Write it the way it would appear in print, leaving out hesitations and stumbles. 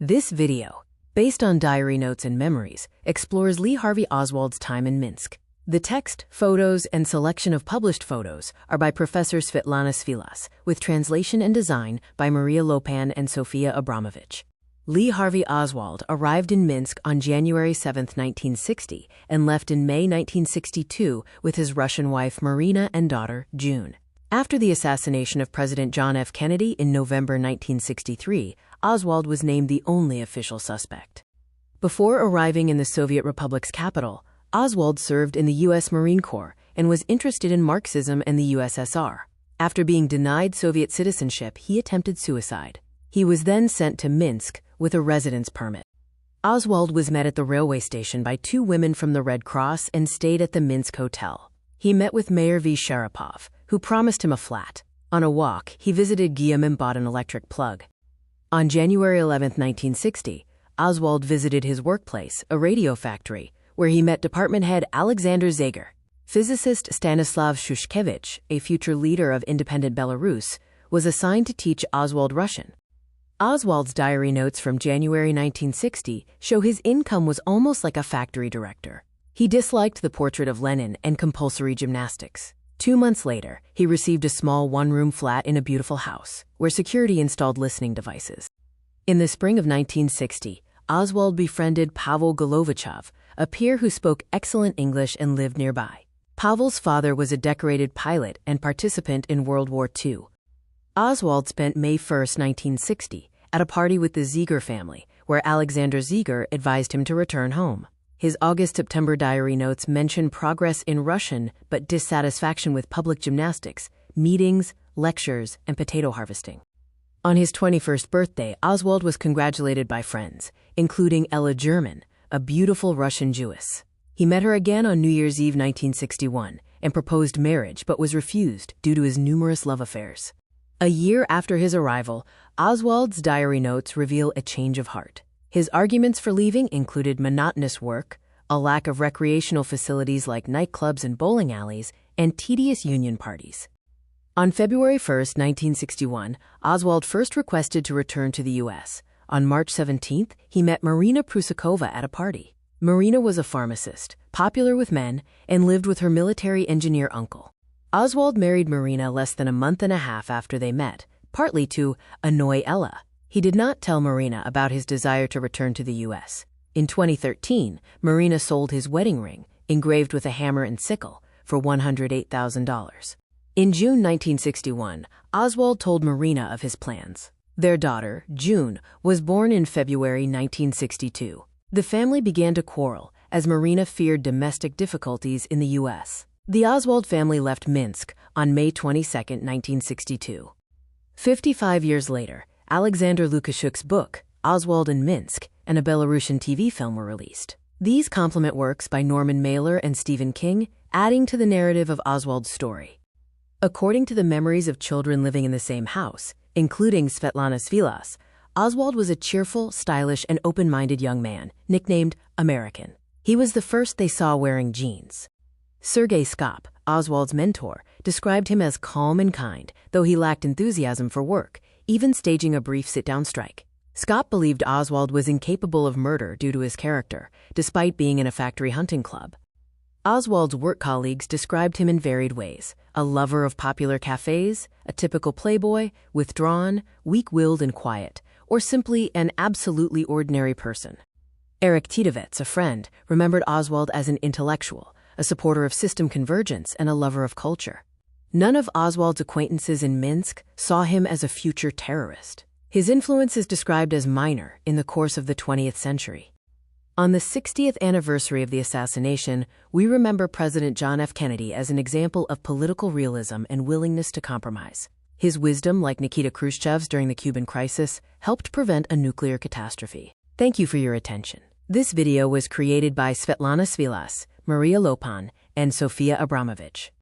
This video, based on diary notes and memories, explores Lee Harvey Oswald's time in Minsk. The text, photos, and selection of published photos are by Professor Svetlana Svilas, with translation and design by Maria Lopan and Sofia Abramovich. Lee Harvey Oswald arrived in Minsk on January 7, 1960, and left in May 1962 with his Russian wife Marina and daughter, June. After the assassination of President John F. Kennedy in November 1963, Oswald was named the only official suspect. Before arriving in the Soviet Republic's capital, Oswald served in the U.S. Marine Corps and was interested in Marxism and the USSR. After being denied Soviet citizenship, he attempted suicide. He was then sent to Minsk with a residence permit. Oswald was met at the railway station by two women from the Red Cross and stayed at the Minsk Hotel. He met with Mayor V. Sharapov, who promised him a flat. On a walk, he visited Guillaume and bought an electric plug. On January 11, 1960, Oswald visited his workplace, a radio factory, where he met department head Alexander Zager. Physicist Stanislav Shushkevich, a future leader of independent Belarus, was assigned to teach Oswald Russian. Oswald's diary notes from January 1960 show his income was almost like a factory director. He disliked the portrait of Lenin and compulsory gymnastics. 2 months later, he received a small one-room flat in a beautiful house, where security installed listening devices. In the spring of 1960, Oswald befriended Pavel Golovichov, a peer who spoke excellent English and lived nearby. Pavel's father was a decorated pilot and participant in World War II. Oswald spent May 1, 1960, at a party with the Zager family, where Alexander Zager advised him to return home. His August-September diary notes mention progress in Russian but dissatisfaction with public gymnastics, meetings, lectures, and potato harvesting. On his 21st birthday, Oswald was congratulated by friends, including Ella German, a beautiful Russian Jewess. He met her again on New Year's Eve 1961 and proposed marriage but was refused due to his numerous love affairs. A year after his arrival, Oswald's diary notes reveal a change of heart. His arguments for leaving included monotonous work, a lack of recreational facilities like nightclubs and bowling alleys, and tedious union parties. On February 1, 1961, Oswald first requested to return to the U.S. On March 17, he met Marina Prusakova at a party. Marina was a pharmacist, popular with men, and lived with her military engineer uncle. Oswald married Marina less than a month and a half after they met, partly to annoy Ella. He did not tell Marina about his desire to return to the U.S. In 2013, Marina sold his wedding ring, engraved with a hammer and sickle, for $108,000. In June 1961, Oswald told Marina of his plans. Their daughter, June, was born in February 1962. The family began to quarrel as Marina feared domestic difficulties in the U.S. The Oswald family left Minsk on May 22, 1962. 55 years later, Alexander Lukashuk's book, Oswald in Minsk, and a Belarusian TV film were released. These complement works by Norman Mailer and Stephen King, adding to the narrative of Oswald's story. According to the memories of children living in the same house, including Svetlana Svilas, Oswald was a cheerful, stylish, and open-minded young man, nicknamed American. He was the first they saw wearing jeans. Sergei Skop, Oswald's mentor, described him as calm and kind, though he lacked enthusiasm for work, even staging a brief sit-down strike. Skop believed Oswald was incapable of murder due to his character, despite being in a factory hunting club. Oswald's work colleagues described him in varied ways: a lover of popular cafes, a typical playboy, withdrawn, weak-willed and quiet, or simply an absolutely ordinary person. Eric Tidovets, a friend, remembered Oswald as an intellectual, a supporter of system convergence, and a lover of culture. None of Oswald's acquaintances in Minsk saw him as a future terrorist. His influence is described as minor in the course of the 20th century. On the 60th anniversary of the assassination, we remember President John F. Kennedy as an example of political realism and willingness to compromise. His wisdom, like Nikita Khrushchev's during the Cuban crisis, helped prevent a nuclear catastrophe. Thank you for your attention. This video was created by Svetlana Svilas, Maria Lopan, and Sofia Abramovich.